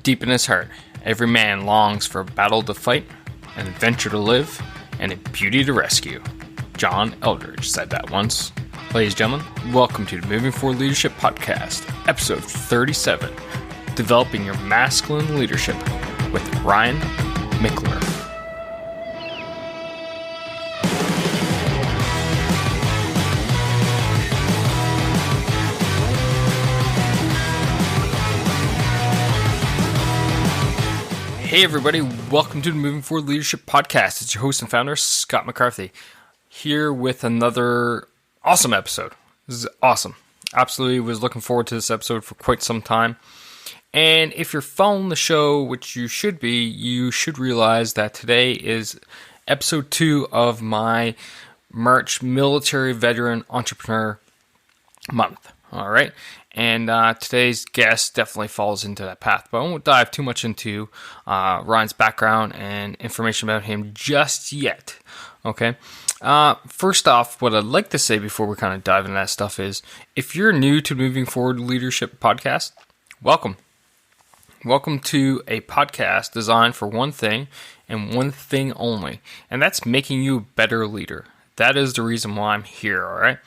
Deep in his heart, every man longs for a battle to fight, an adventure to live, and a beauty to rescue. John Eldridge said that once. Ladies and gentlemen, welcome to the Moving Forward Leadership Podcast, episode 37, Developing Your Masculine Leadership with Ryan Michler. Hey everybody, welcome to the Moving Forward Leadership Podcast. It's your host and founder, Scott McCarthy, here with another awesome episode. This is awesome. Absolutely was looking forward to this episode for quite some time. And if you're following the show, which you should be, you should realize that today is episode 2 of my March Military Veteran Entrepreneur Month. All right. And today's guest definitely falls into that path. But I won't dive too much into Ryan's background and information about him just yet. Okay. First off, what I'd like to say before we kind of dive into that stuff is, if you're new to Moving Forward Leadership Podcast, welcome. Welcome to a podcast designed for one thing and one thing only, and that's making you a better leader. That is the reason why I'm here, all right?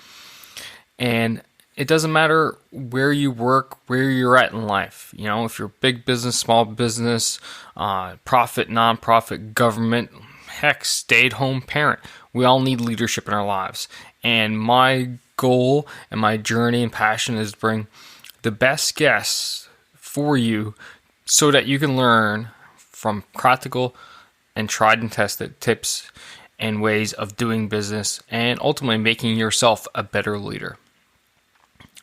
And it doesn't matter where you work, where you're at in life. You know, if you're big business, small business, profit, nonprofit, government, heck, stay-at-home parent. We all need leadership in our lives. And my goal and my journey and passion is to bring the best guests for you so that you can learn from practical and tried and tested tips and ways of doing business and ultimately making yourself a better leader.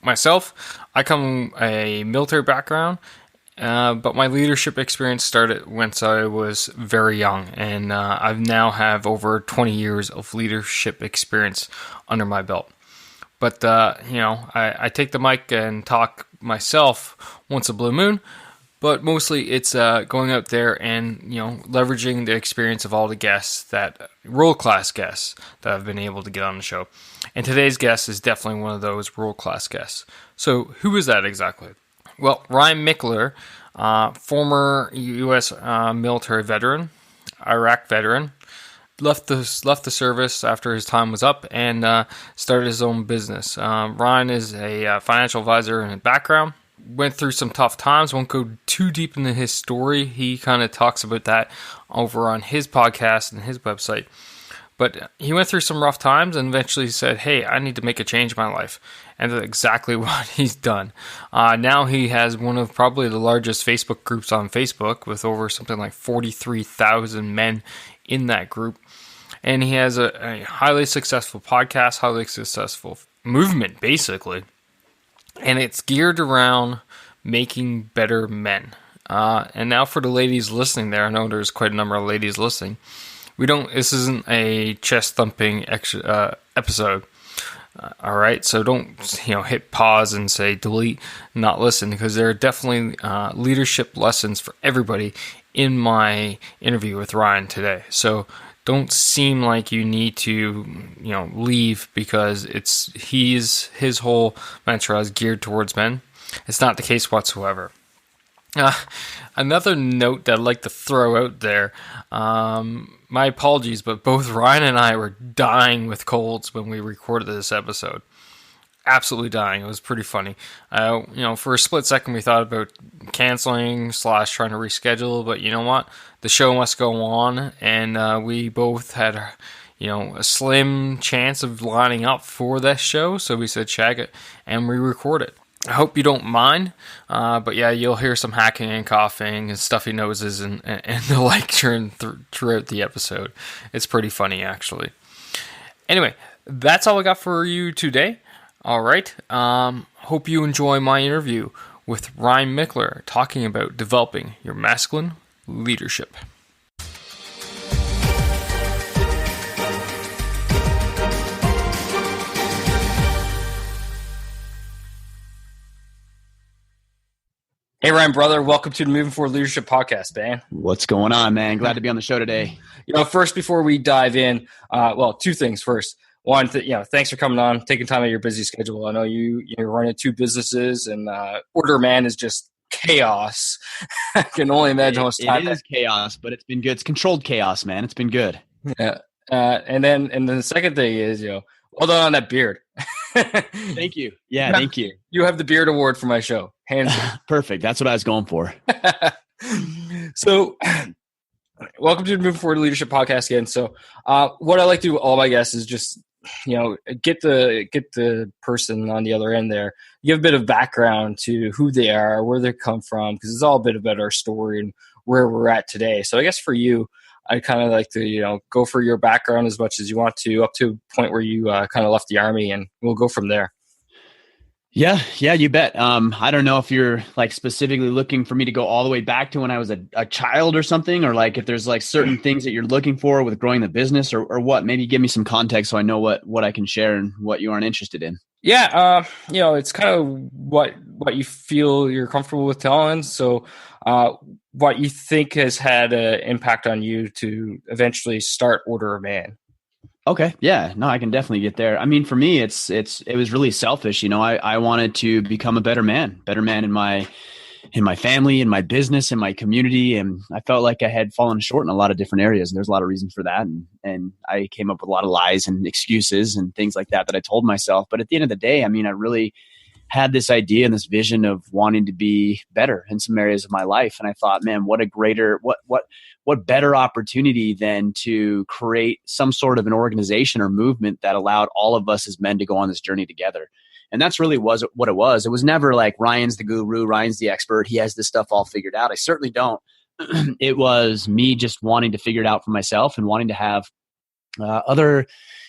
Myself, I come from a military background, but my leadership experience started once I was very young, and I now have over 20 years of leadership experience under my belt. But, I take the mic and talk myself once a blue moon, but mostly it's going out there and, leveraging the experience of all the guests, world-class guests that I've been able to get on the show. And today's guest is definitely one of those world-class guests. So who is that exactly? Well, Ryan Michler, former U.S. military veteran, Iraq veteran, left the service after his time was up and started his own business. Ryan is a financial advisor in his background. Went through some tough times. Won't go too deep into his story. He kind of talks about that over on his podcast and his website. But he went through some rough times and eventually said, hey, I need to make a change in my life. And that's exactly what he's done. Now he has one of probably the largest Facebook groups on Facebook with over something like 43,000 men in that group. And he has a highly successful podcast, highly successful movement, basically. And it's geared around making better men. And now for the ladies listening there, I know there's quite a number of ladies listening. This isn't a chest thumping episode. All right. So don't, hit pause and say delete, not listen, because there are definitely leadership lessons for everybody in my interview with Ryan today. So don't seem like you need to, leave because his whole mantra is geared towards men. It's not the case whatsoever. Another note that I'd like to throw out there, my apologies, but both Ryan and I were dying with colds when we recorded this episode. Absolutely dying. It was pretty funny. For a split second we thought about canceling / trying to reschedule, but you know what? The show must go on, and we both had, a slim chance of lining up for this show, so we said shag it, and we recorded. I hope you don't mind, but yeah, you'll hear some hacking and coughing and stuffy noses and the like throughout the episode. It's pretty funny, actually. Anyway, that's all I got for you today. All right. Hope you enjoy my interview with Ryan Michler talking about developing your masculine leadership. Hey, Ryan, brother. Welcome to the Moving Forward Leadership Podcast, man. What's going on, man? Glad to be on the show today. First, before we dive in, two things. First, one, thanks for coming on, taking time out of your busy schedule. I know you're running 2 businesses, and Order Man is just chaos. I can only imagine how It is chaos, but it's been good. It's controlled chaos, man. It's been good. Yeah. And then the second thing is, well done on that beard. Thank you. Yeah, thank you. You have the beard award for my show. Hands down. Perfect. That's what I was going for. So, welcome to the Moving Forward Leadership Podcast again. So, what I like to do with all my guests is just, get the person on the other end there, give a bit of background to who they are, where they come from, because it's all a bit about our story and where we're at today. So, I guess for you, I kind of like to, go for your background as much as you want to, up to a point where you kind of left the Army, and we'll go from there. Yeah, you bet. I don't know if you're like specifically looking for me to go all the way back to when I was a child or something, or like if there's like certain things that you're looking for with growing the business or what. Maybe give me some context so I know what I can share and what you aren't interested in. Yeah, it's kind of what you feel you're comfortable with telling. So, what you think has had an impact on you to eventually start Order of Man. Okay. Yeah, no, I can definitely get there. I mean, for me, it was really selfish. I wanted to become a better man in my family, in my business, in my community. And I felt like I had fallen short in a lot of different areas. And there's a lot of reasons for that. And I came up with a lot of lies and excuses and things like that I told myself. But at the end of the day, I mean, I really had this idea and this vision of wanting to be better in some areas of my life. And I thought, man, what better opportunity than to create some sort of an organization or movement that allowed all of us as men to go on this journey together. And that's really was what it was. It was never like Ryan's the guru, Ryan's the expert, he has this stuff all figured out. I certainly don't. It was me just wanting to figure it out for myself and wanting to have other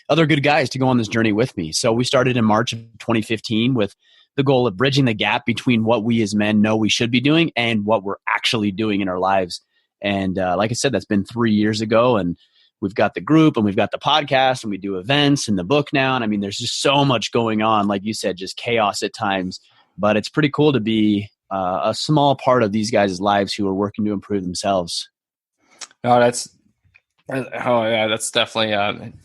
good guys to go on this journey with me. So we started in March of 2015 with the goal of bridging the gap between what we as men know we should be doing and what we're actually doing in our lives. And like I said, that's been 3 years ago, and we've got the group and we've got the podcast and we do events and the book now. And I mean, there's just so much going on, like you said, just chaos at times, but it's pretty cool to be a small part of these guys' lives who are working to improve themselves. No, that's definitely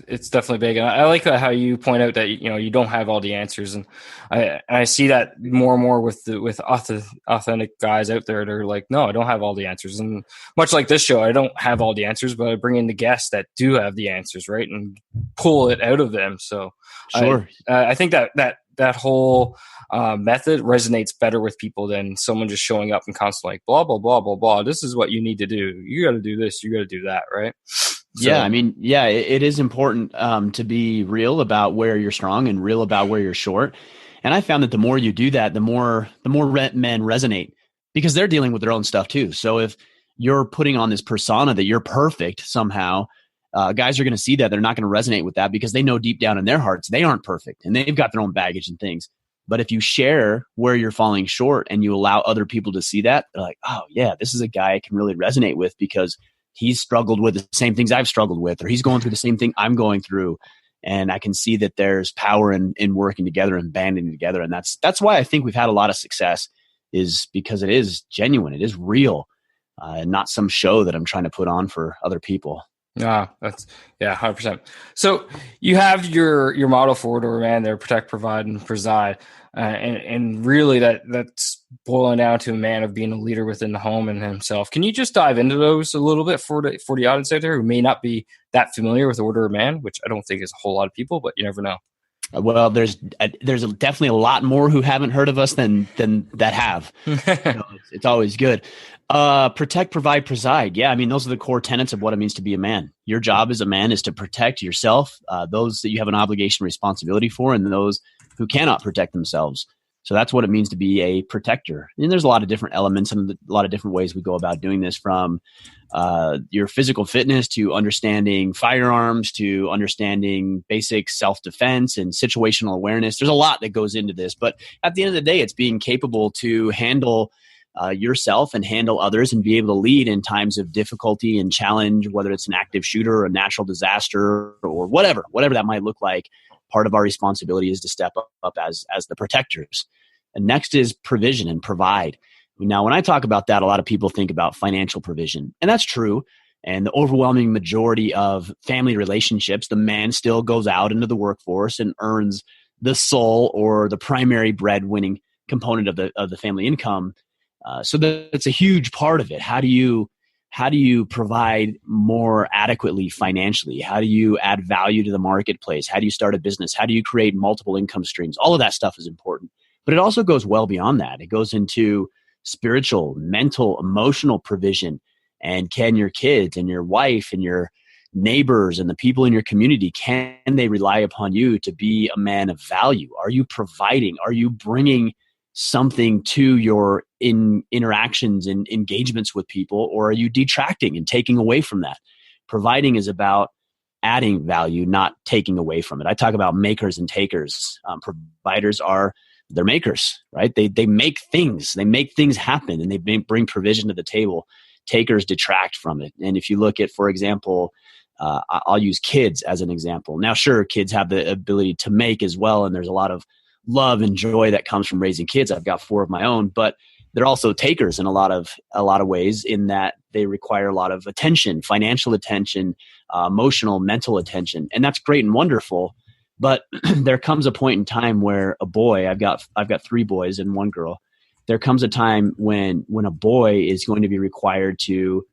it's definitely big. And I like how you point out that you don't have all the answers, and I see that more and more with authentic guys out there that are like, no, I don't have all the answers. And much like this show, I don't have all the answers, but I bring in the guests that do have the answers, right, and pull it out of them. So sure, I think that whole method resonates better with people than someone just showing up and constantly like blah blah blah blah blah. This is what you need to do. You got to do this. You got to do that, right? So, yeah, I mean, it is important to be real about where you're strong and real about where you're short. And I found that the more you do that, the more men resonate because they're dealing with their own stuff too. So if you're putting on this persona that you're perfect somehow, guys are going to see that. They're not going to resonate with that because they know deep down in their hearts they aren't perfect and they've got their own baggage and things. But if you share where you're falling short and you allow other people to see that, they're like, oh yeah, this is a guy I can really resonate with because he's struggled with the same things I've struggled with, or he's going through the same thing I'm going through. And I can see that there's power in working together and banding together. And that's why I think we've had a lot of success, is because it is genuine. It is real, and not some show that I'm trying to put on for other people. That's 100%. So you have your model for Order of Man there: protect, provide, and preside. And really that's boiling down to a man of being a leader within the home and himself. Can you just dive into those a little bit for the audience out there who may not be that familiar with Order of Man, which I don't think is a whole lot of people, but you never know. Well, there's definitely a lot more who haven't heard of us than that have. It's always good. Protect, provide, preside. Yeah, I mean, those are the core tenets of what it means to be a man. Your job as a man is to protect yourself, those that you have an obligation and responsibility for, and those who cannot protect themselves. So that's what it means to be a protector. And there's a lot of different elements and a lot of different ways we go about doing this, from your physical fitness to understanding firearms to understanding basic self-defense and situational awareness. There's a lot that goes into this, but at the end of the day, it's being capable to handle yourself and handle others and be able to lead in times of difficulty and challenge, whether it's an active shooter or a natural disaster or whatever that might look like. Part of our responsibility is to step up as the protectors. And next is provision and provide. Now, when I talk about that, a lot of people think about financial provision, and that's true. And the overwhelming majority of family relationships, the man still goes out into the workforce and earns the sole or the primary breadwinning component of the family income. So that's a huge part of it. How do you provide more adequately financially? How do you add value to the marketplace? How do you start a business? How do you create multiple income streams? All of that stuff is important. But it also goes well beyond that. It goes into spiritual, mental, emotional provision. And can your kids and your wife and your neighbors and the people in your community, can they rely upon you to be a man of value? Are you providing? Are you bringing something to your interactions and engagements with people, or are you detracting and taking away from that? Providing is about adding value, not taking away from it. I talk about makers and takers. Providers they're makers, right? They make things. They make things happen, and they bring provision to the table. Takers detract from it. And if you look at, for example, I'll use kids as an example. Now, sure, kids have the ability to make as well, and there's a lot of love and joy that comes from raising kids. I've got 4 of my own, but they're also takers in a lot of ways, in that they require a lot of attention, financial attention, emotional, mental attention, and that's great and wonderful. But there comes a point in time where a boy, I've got 3 boys and 1 girl. There comes a time when a boy is going to be required to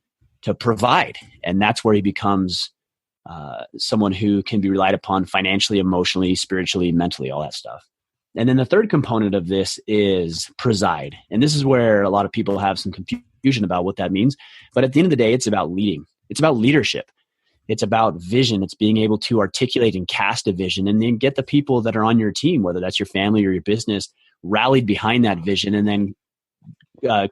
provide, and that's where he becomes someone who can be relied upon financially, emotionally, spiritually, mentally, all that stuff. And then the third component of this is preside. And this is where a lot of people have some confusion about what that means. But at the end of the day, it's about leading. It's about leadership. It's about vision. It's being able to articulate and cast a vision, and then get the people that are on your team, whether that's your family or your business, rallied behind that vision, and then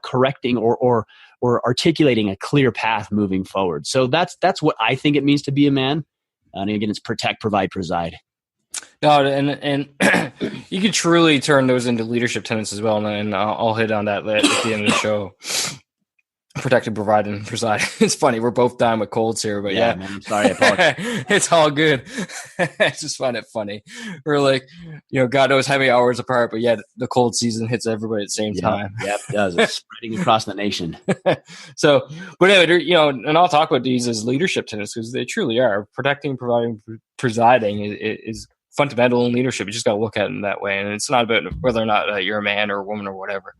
correcting or articulating a clear path moving forward. So that's what I think it means to be a man. And again, it's protect, provide, preside. No, and you could truly turn those into leadership tenets as well, and I'll hit on that at the end of the show. Protect and provide and preside. It's funny, we're both dying with colds here, but yeah. Man, I'm sorry, I apologize. It's all good. I just find it funny. We're like, God knows how many hours apart, but yeah, the cold season hits everybody at the same time. Yep, it does. It's spreading across the nation. So, but anyway, and I'll talk about these as leadership tenets, because they truly are. Protecting, providing, presiding is fundamental in leadership. You just got to look at it in that way, and it's not about whether or not you're a man or a woman or whatever.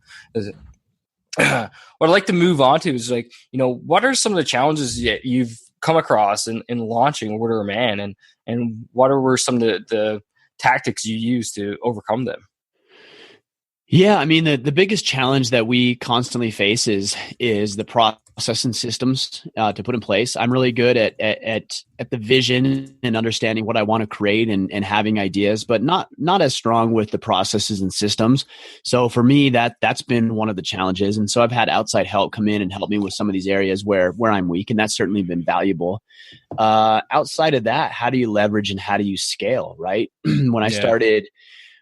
What I'd like to move on to is what are some of the challenges that you've come across in launching Order a Man, and what were some of the tactics you used to overcome them? Yeah, I mean, the biggest challenge that we constantly face is the process and systems to put in place. I'm really good at the vision and understanding what I want to create and having ideas, but not as strong with the processes and systems. So for me, that's been one of the challenges. And so I've had outside help come in and help me with some of these areas where I'm weak, and that's certainly been valuable. Outside of that, how do you leverage and how do you scale, right? When I started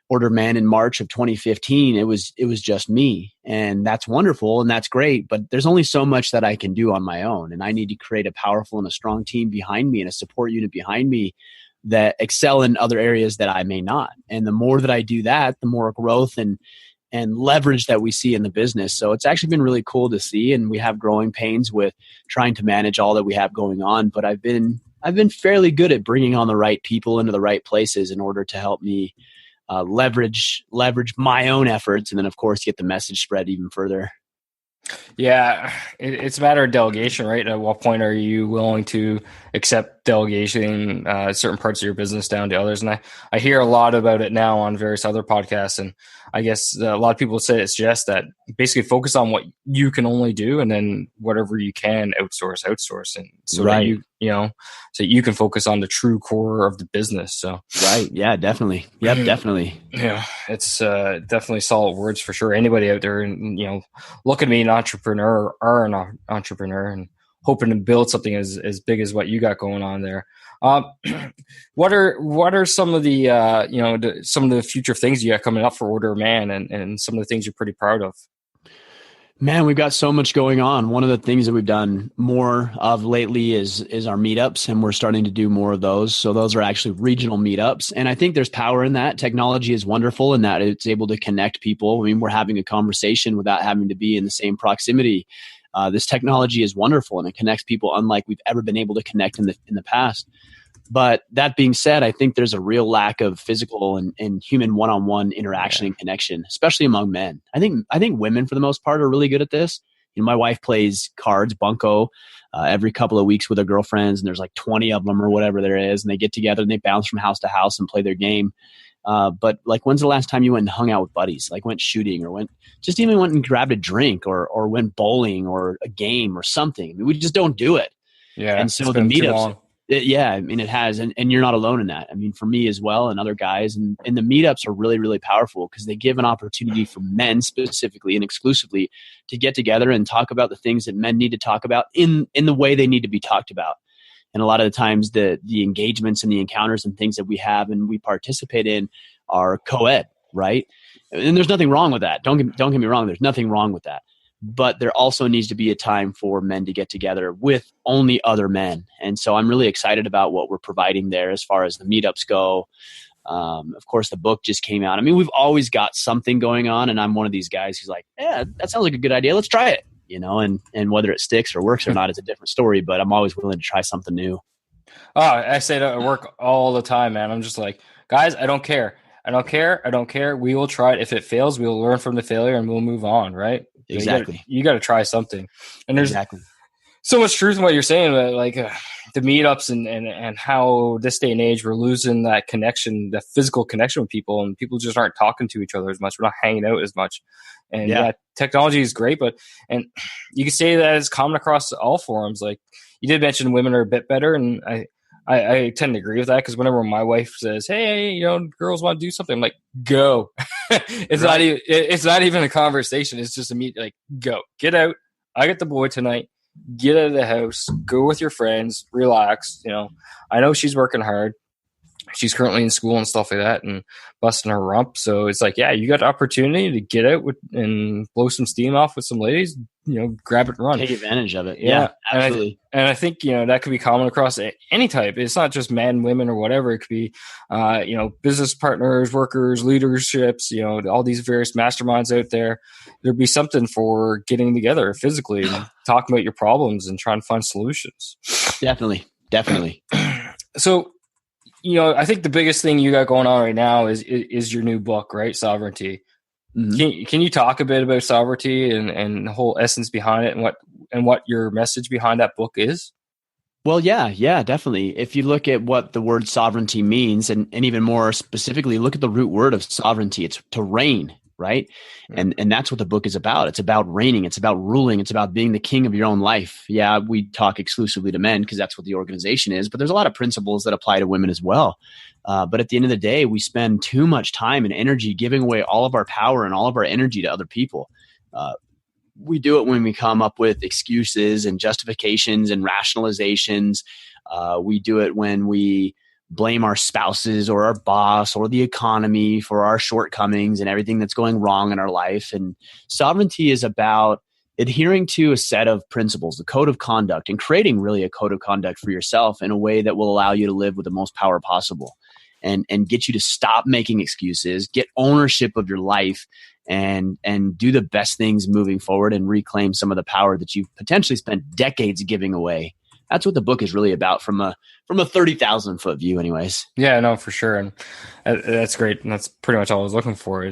Order Man in March of 2015, it was just me, and that's wonderful and that's great, but there's only so much that I can do on my own, and I need to create a powerful and a strong team behind me and a support unit behind me that excel in other areas that I may not. And the more that I do that, the more growth and leverage that we see in the business. So it's actually been really cool to see, and we have growing pains with trying to manage all that we have going on, but I've been fairly good at bringing on the right people into the right places in order to help me leverage my own efforts, and then of course get the message spread even further. Yeah, it's a matter of delegation, right? At what point are you willing to accept delegation certain parts of your business down to others? And I hear a lot about it now on various other podcasts, and I guess a lot of people suggest that basically focus on what you can only do, and then whatever you can outsource, and so that so you can focus on the true core of the business. So right, yeah, definitely, yep, definitely, yeah, it's definitely solid words for sure. Anybody out there, and look at me, an entrepreneur or an entrepreneur, and hoping to build something as big as what you got going on there. What are some of the some of the future things you got coming up for Order Man, and some of the things you're pretty proud of? Man, we've got so much going on. One of the things that we've done more of lately is our meetups, and we're starting to do more of those. So those are actually regional meetups, and I think there's power in that. Technology is wonderful in that it's able to connect people. I mean, we're having a conversation without having to be in the same proximity. This technology is wonderful, and it connects people unlike we've ever been able to connect in the past. But that being said, I think there's a real lack of physical and human one-on-one interaction and connection, especially among men. I think women, for the most part, are really good at this. My wife plays cards, bunco, every couple of weeks with her girlfriends, and there's like 20 of them or whatever there is, and they get together and they bounce from house to house and play their game. But like, when's the last time you went and hung out with buddies, like went shooting or even went and grabbed a drink or went bowling or a game or something? I mean, we just don't do it. Yeah. And so the meetups, it has. And you're not alone in that. I mean, for me as well and other guys, and the meetups are really, really powerful because they give an opportunity for men specifically and exclusively to get together and talk about the things that men need to talk about in the way they need to be talked about. And a lot of the times the engagements and the encounters and things that we have and we participate in are co-ed, right? And there's nothing wrong with that. Don't get me wrong. There's nothing wrong with that. But there also needs to be a time for men to get together with only other men. And so I'm really excited about what we're providing there as far as the meetups go. Of course, the book just came out. I mean, we've always got something going on. And I'm one of these guys who's like, yeah, that sounds like a good idea. Let's try it. And whether it sticks or works or not is a different story, but I'm always willing to try something new. Oh, I say that at work all the time, man. I'm just like, guys, I don't care. I don't care. We will try it. If it fails, we'll learn from the failure and we'll move on. Right. Exactly. You got to try something. And there's so much truth in what you're saying about like the meetups and how this day and age we're losing that connection, that physical connection with people, and people just aren't talking to each other as much. We're not hanging out as much. And technology is great, and you can say that it's common across all forums. Like you did mention women are a bit better, and I tend to agree with that because whenever my wife says, "Hey, girls want to do something," I'm like, "Go!" It's not even a conversation. It's just like, "Go, get out. I got the boy tonight. Get out of the house. Go with your friends. Relax." I know she's working hard. She's currently in school and stuff like that and busting her rump. So it's like, you got the opportunity to get out and blow some steam off with some ladies, grab it and run. Take advantage of it. Yeah, absolutely. And I think, that could be common across any type. It's not just men, women, or whatever. It could be, business partners, workers, leaderships, all these various masterminds out there. There'd be something for getting together physically and talking about your problems and trying to find solutions. Definitely. So, I think the biggest thing you got going on right now is your new book, right? Sovereignty. Mm-hmm. Can you talk a bit about sovereignty and the whole essence behind it and what your message behind that book is? Well, yeah, definitely. If you look at what the word sovereignty means, and even more specifically, look at the root word of sovereignty, it's to reign, right? And that's what the book is about. It's about reigning. It's about ruling. It's about being the king of your own life. Yeah, we talk exclusively to men because that's what the organization is, but there's a lot of principles that apply to women as well. But at the end of the day, we spend too much time and energy giving away all of our power and all of our energy to other people. We do it when we come up with excuses and justifications and rationalizations. We do it when we blame our spouses or our boss or the economy for our shortcomings and everything that's going wrong in our life. And sovereignty is about adhering to a set of principles, the code of conduct, and creating really a code of conduct for yourself in a way that will allow you to live with the most power possible and get you to stop making excuses, get ownership of your life, and do the best things moving forward and reclaim some of the power that you've potentially spent decades giving away. That's what the book is really about from a 30,000 foot view anyways. Yeah, no, for sure. And that's great. And that's pretty much all I was looking for.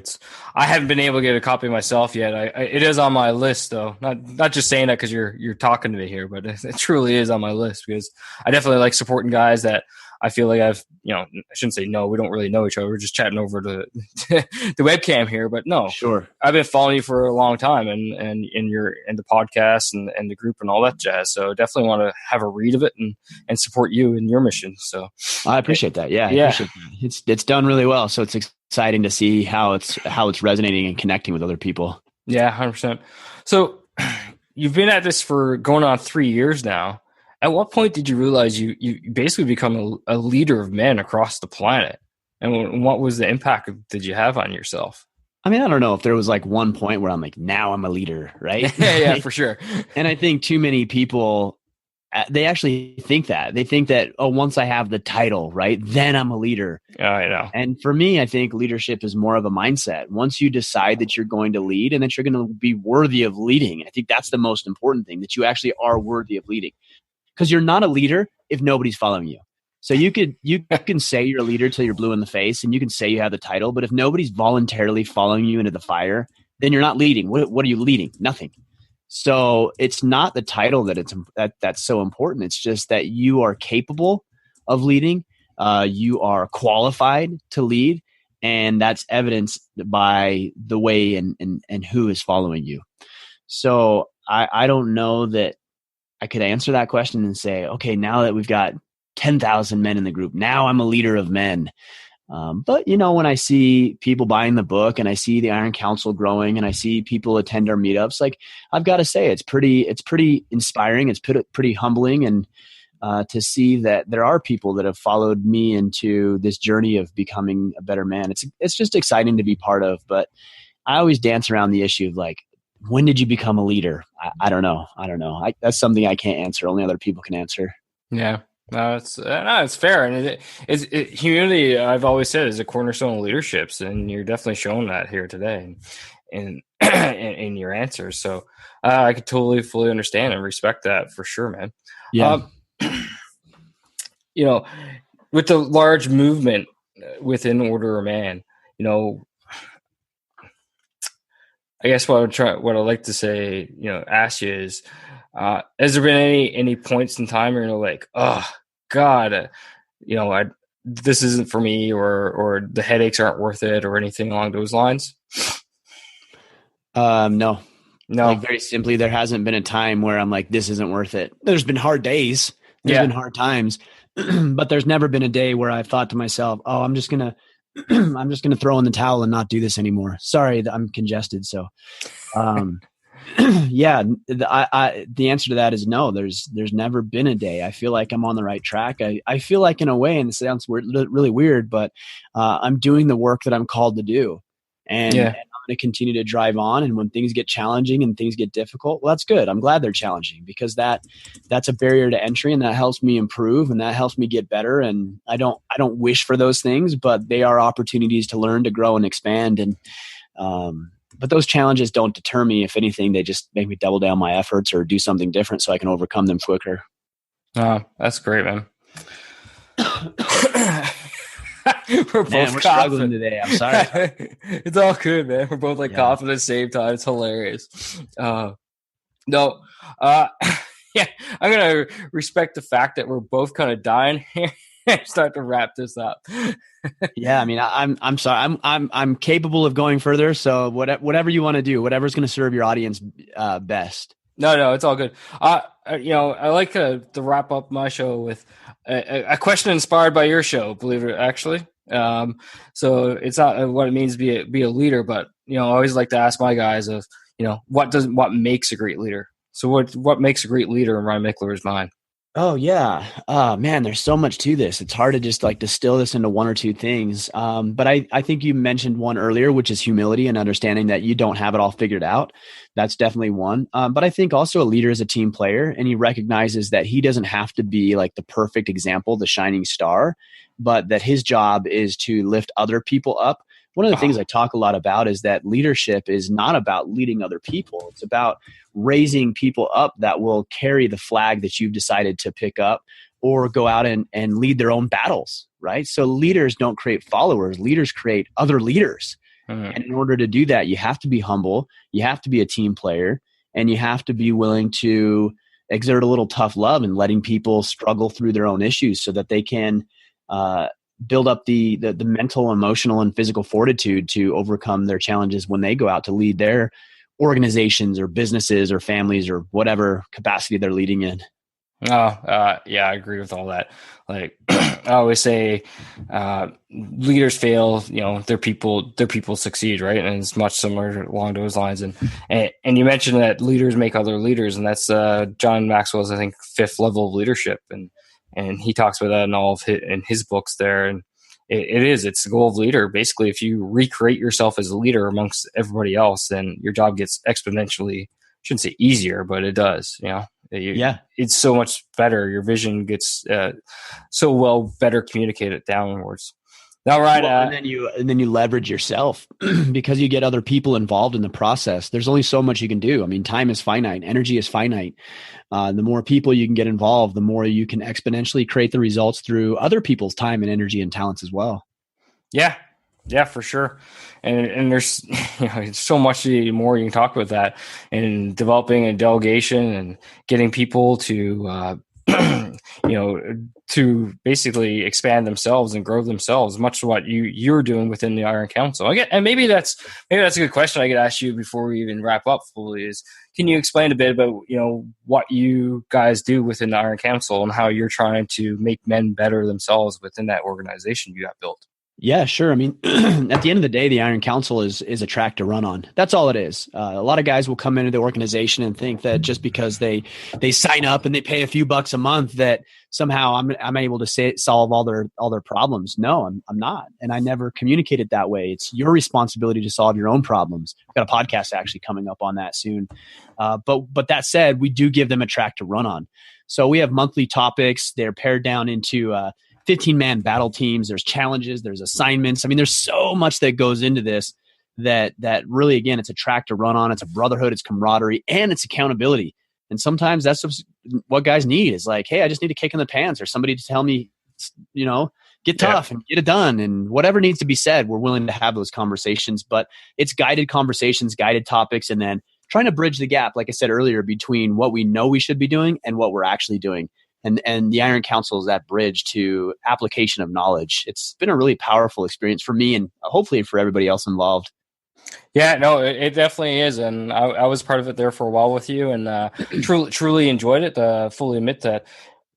I haven't been able to get a copy myself yet. It is on my list though. Not just saying that because you're talking to me here, but it truly is on my list because I definitely like supporting guys that I feel like I shouldn't say no, we don't really know each other. We're just chatting over the webcam here, but no, sure. I've been following you for a long time and the podcast and the group and all that jazz. So definitely want to have a read of it and support you in your mission. So I appreciate that. Yeah. I appreciate that. It's done really well. So it's exciting to see how it's resonating and connecting with other people. Yeah, 100%. So you've been at this for going on 3 years now. At what point did you realize you basically become a leader of men across the planet? And what was the impact did you have on yourself? I mean, I don't know if there was like one point where I'm like, now I'm a leader, right? Yeah, for sure. And I think too many people, they actually think that. They think that, once I have the title, right, then I'm a leader. Oh, I know. And for me, I think leadership is more of a mindset. Once you decide that you're going to lead and that you're going to be worthy of leading, I think that's the most important thing, that you actually are worthy of leading. Because you're not a leader if nobody's following you. So you can say you're a leader till you're blue in the face, and you can say you have the title, but if nobody's voluntarily following you into the fire, then you're not leading. What are you leading? Nothing. So it's not the title that's so important. It's just that you are capable of leading. You are qualified to lead, and that's evidenced by the way and who is following you. So I don't know that I could answer that question and say, okay, now that we've got 10,000 men in the group, now I'm a leader of men. But when I see people buying the book and I see the Iron Council growing and I see people attend our meetups, like, I've got to say, it's pretty inspiring. It's pretty humbling. And to see that there are people that have followed me into this journey of becoming a better man. It's just exciting to be part of. But I always dance around the issue of, like, when did you become a leader? I don't know. That's something I can't answer. Only other people can answer. Yeah. No, it's fair. And humility, I've always said, is a cornerstone of leaderships. And you're definitely showing that here today and in your answers. So I could totally fully understand and respect that for sure, man. Yeah. With the large movement within Order of Man, I guess what I'd like to say, ask you is, has there been any points in time where you're like, oh God, this isn't for me, or the headaches aren't worth it, or anything along those lines? No. Like, very simply, there hasn't been a time where I'm like, this isn't worth it. There's been hard days. There's been hard times, but there's never been a day where I've thought to myself, oh, I'm just going to throw in the towel and not do this anymore. Sorry, I'm congested. So, yeah, the answer to that is no. There's never been a day. I feel like I'm on the right track. I feel like, in a way, and it sounds really weird, but I'm doing the work that I'm called to do, and I'm going to continue to drive on. And when things get challenging and things get difficult, well, that's good. I'm glad they're challenging, because that's a barrier to entry, and that helps me improve, and that helps me get better. And I don't wish for those things, but they are opportunities to learn, to grow, and expand. And but those challenges don't deter me. If anything, they just make me double down my efforts or do something different so I can overcome them quicker. Oh, that's great, man. We're struggling today. I'm sorry. It's all good, man. We're both coughing at the same time. It's hilarious. I'm gonna respect the fact that we're both kind of dying here and start to wrap this up. Yeah, I mean, I'm sorry. I'm capable of going further. So whatever you want to do, whatever's going to serve your audience best. No, it's all good. I like to wrap up my show with a question inspired by your show, believe it, actually. So it's not what it means to be a leader, but I always like to ask my guys of what makes a great leader. So what makes a great leader in Ryan Michler's mind? Oh yeah. Man, there's so much to this. It's hard to just distill this into one or two things. But I think you mentioned one earlier, which is humility and understanding that you don't have it all figured out. That's definitely one. But I think also a leader is a team player, and he recognizes that he doesn't have to be like the perfect example, the shining star, but that his job is to lift other people up. One of the things I talk a lot about is that leadership is not about leading other people. It's about raising people up that will carry the flag that you've decided to pick up, or go out and lead their own battles, right? So leaders don't create followers. Leaders create other leaders. Mm-hmm. And in order to do that, you have to be humble. You have to be a team player, and you have to be willing to exert a little tough love and letting people struggle through their own issues so that they can build up the mental, emotional, and physical fortitude to overcome their challenges when they go out to lead their organizations or businesses or families or whatever capacity they're leading in. I agree with all that. Like I always say, leaders fail, their people succeed, right? And it's much similar along those lines. And you mentioned that leaders make other leaders, and that's John Maxwell's, I think, 5th level of leadership. And he talks about that in his books there. And it's the goal of leader. Basically, if you recreate yourself as a leader amongst everybody else, then your job gets exponentially, I shouldn't say easier, but it does, It's so much better. Your vision gets so well better communicated downwards. All right. Well, and then you leverage yourself because you get other people involved in the process. There's only so much you can do. I mean, time is finite, energy is finite. The more people you can get involved, the more you can exponentially create the results through other people's time and energy and talents as well. Yeah. Yeah, for sure. And there's so much more you can talk about that, and developing a delegation and getting people to to basically expand themselves and grow themselves, much what you're doing within the Iron Council. And maybe that's a good question I could ask you before we even wrap up fully is, can you explain a bit about, what you guys do within the Iron Council and how you're trying to make men better themselves within that organization you got built? Yeah, sure. I mean, at the end of the day, the Iron Council is a track to run on. That's all it is. A lot of guys will come into the organization and think that just because they sign up and they pay a few bucks a month that somehow I'm able to solve all their problems. No, I'm not, and I never communicated that way. It's your responsibility to solve your own problems. I've got a podcast actually coming up on that soon. But that said, we do give them a track to run on. So we have monthly topics. They're pared down into 15-man battle teams. There's challenges, there's assignments. I mean, there's so much that goes into this that really, again, it's a track to run on. It's a brotherhood, it's camaraderie, and it's accountability. And sometimes that's what guys need is like, hey, I just need a kick in the pants or somebody to tell me, get tough and get it done. And whatever needs to be said, we're willing to have those conversations. But it's guided conversations, guided topics, and then trying to bridge the gap, like I said earlier, between what we know we should be doing and what we're actually doing. And the Iron Council is that bridge to application of knowledge. It's been a really powerful experience for me and hopefully for everybody else involved. Yeah, no, it definitely is. And I was part of it there for a while with you, and truly enjoyed it. Fully admit that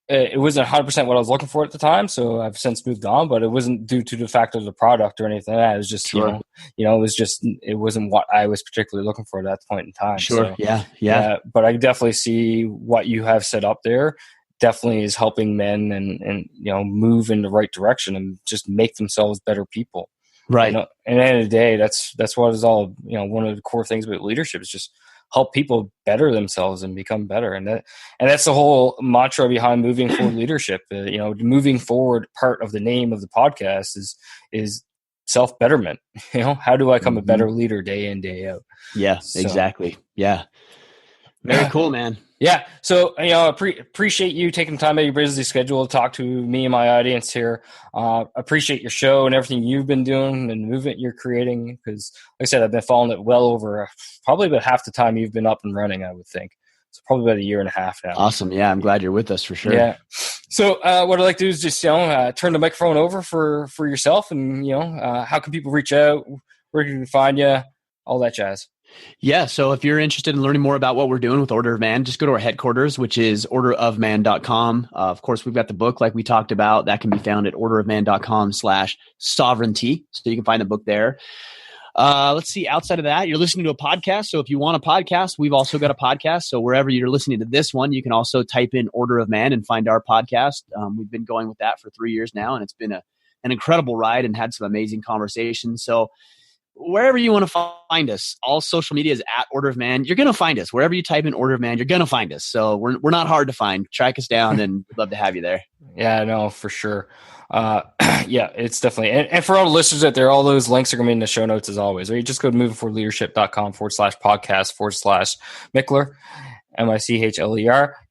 it wasn't 100% what I was looking for at the time. So I've since moved on, but it wasn't due to the fact of the product or anything like that. It was just, Sure. it wasn't what I was particularly looking for at that point in time. Sure. So, yeah. But I definitely see what you have set up there definitely is helping men and move in the right direction and just make themselves better people. Right. And at the end of the day, that's what is all, one of the core things about leadership is just help people better themselves and become better. And that's the whole mantra behind moving forward leadership. The moving forward part of the name of the podcast is self-betterment. How do I become a better leader day in, day out? Yeah, exactly. Yeah. Very cool, man. Yeah. So, appreciate you taking time out of your busy schedule to talk to me and my audience here. Appreciate your show and everything you've been doing and the movement you're creating. Because, like I said, I've been following it well over probably about half the time you've been up and running, I would think. It's probably about a year and a half now. Awesome. Yeah. I'm glad you're with us for sure. Yeah. So, what I'd like to do is just, turn the microphone over for yourself and, how can people reach out? Where can you find you? All that jazz. Yeah. So if you're interested in learning more about what we're doing with Order of Man, just go to our headquarters, which is orderofman.com. Of course, we've got the book like we talked about. That can be found at orderofman.com/sovereignty. So you can find the book there. Let's see. Outside of that, you're listening to a podcast. So if you want a podcast, we've also got a podcast. So wherever you're listening to this one, you can also type in Order of Man and find our podcast. We've been going with that for 3 years now, and it's been an incredible ride and had some amazing conversations. So wherever you want to find us, all social media is at Order of Man. You're going to find us. Wherever you type in Order of Man, you're going to find us. So we're not hard to find. Track us down, and we'd love to have you there. Yeah, no, for sure. Yeah, it's definitely. And for all the listeners out there, all those links are going to be in the show notes as always. Or you just go to movingforwardleadership.com/podcast/Michler, Michler.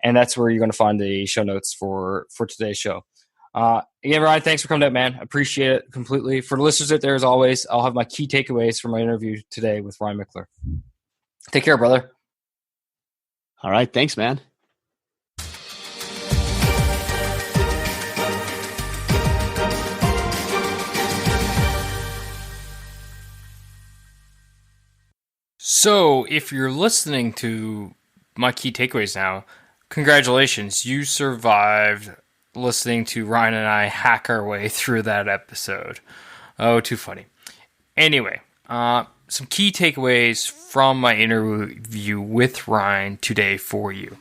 And that's where you're going to find the show notes for today's show. Again, Ryan, thanks for coming out, man. Appreciate it completely. For the listeners out there, as always, I'll have my key takeaways from my interview today with Ryan Michler. Take care, brother. All right. Thanks, man. So if you're listening to my key takeaways now, congratulations. You survived listening to Ryan and I hack our way through that episode. Oh, too funny. Anyway, some key takeaways from my interview with Ryan today for you.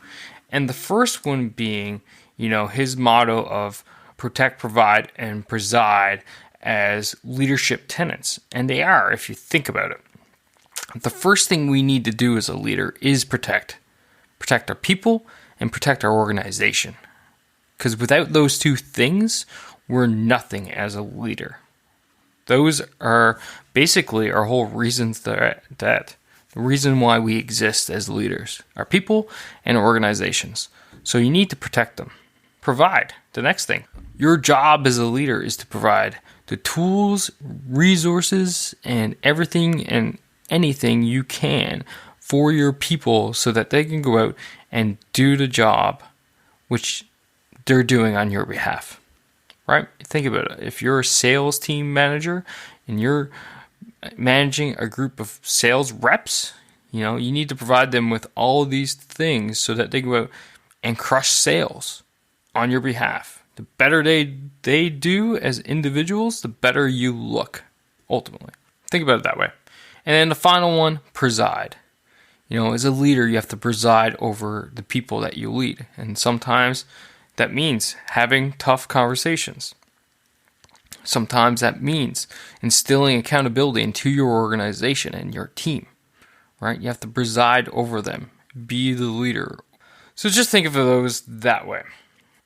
And the first one being, his motto of protect, provide, and preside as leadership tenets. And they are, if you think about it. The first thing we need to do as a leader is protect our people and protect our organization. Because without those two things, we're nothing as a leader. Those are basically our whole reasons that the reason why we exist as leaders, our people and organizations. So you need to protect them. Provide. The next thing. Your job as a leader is to provide the tools, resources, and everything and anything you can for your people so that they can go out and do the job which they're doing on your behalf. Right? Think about it. If you're a sales team manager and you're managing a group of sales reps, you need to provide them with all of these things so that they go out and crush sales on your behalf. The better they do as individuals, the better you look, ultimately. Think about it that way. And then the final one, preside. As a leader, you have to preside over the people that you lead. And sometimes that means having tough conversations. Sometimes that means instilling accountability into your organization and your team, right? You have to preside over them, be the leader. So just think of those that way.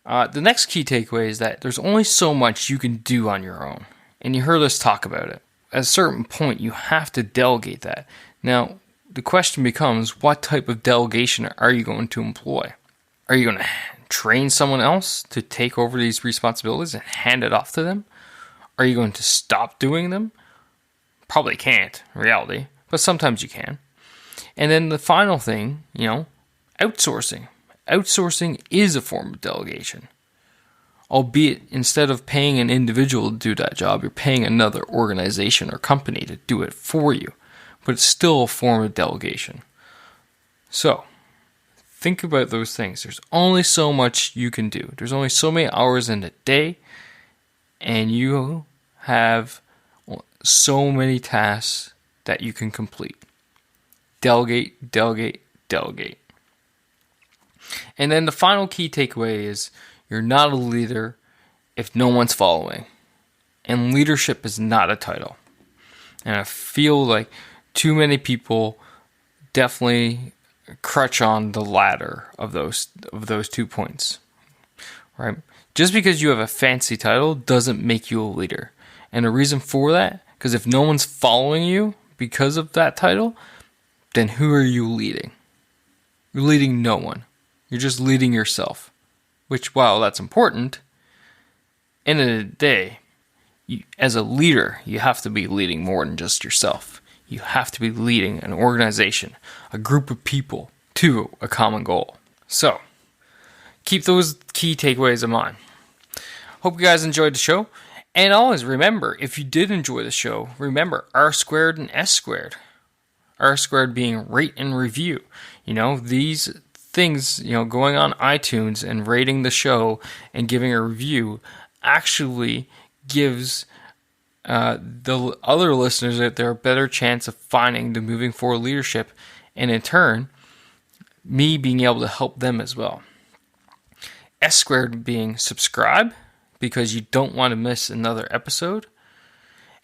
The next key takeaway is that there's only so much you can do on your own. And you heard us talk about it. At a certain point, you have to delegate that. Now, the question becomes, what type of delegation are you going to employ? Are you going to train someone else to take over these responsibilities and hand it off to them? Are you going to stop doing them? Probably can't, in reality, but sometimes you can. And then the final thing, outsourcing. Outsourcing is a form of delegation. Albeit instead of paying an individual to do that job, you're paying another organization or company to do it for you. But it's still a form of delegation. So, think about those things. There's only so much you can do. There's only so many hours in a day, and you have so many tasks that you can complete. Delegate, delegate, delegate. And then the final key takeaway is you're not a leader if no one's following. And leadership is not a title. And I feel like too many people definitely crutch on the latter of those 2 points, right? Just because you have a fancy title doesn't make you a leader. And the reason for that, because if no one's following you because of that title, then who are you leading? You're leading no one. You're just leading yourself. Which, while that's important, end of the day, as a leader, you have to be leading more than just yourself. You have to be leading an organization, a group of people, to a common goal. So, keep those key takeaways in mind. Hope you guys enjoyed the show. And always remember, if you did enjoy the show, remember R squared and S squared. R squared being rate and review. These things, going on iTunes and rating the show and giving a review actually gives the other listeners out there a better chance of finding the Moving Forward Leadership, and in turn, me being able to help them as well. S squared being subscribe, because you don't want to miss another episode,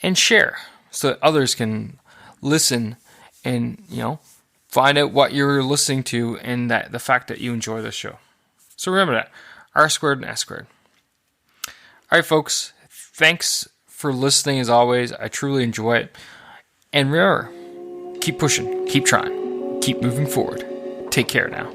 and share, so that others can listen and, find out what you're listening to and that the fact that you enjoy the show. So remember that, R squared and S squared. All right, folks, thanks for listening as always. I truly enjoy it. And remember, keep pushing, keep trying, keep moving forward. Take care now.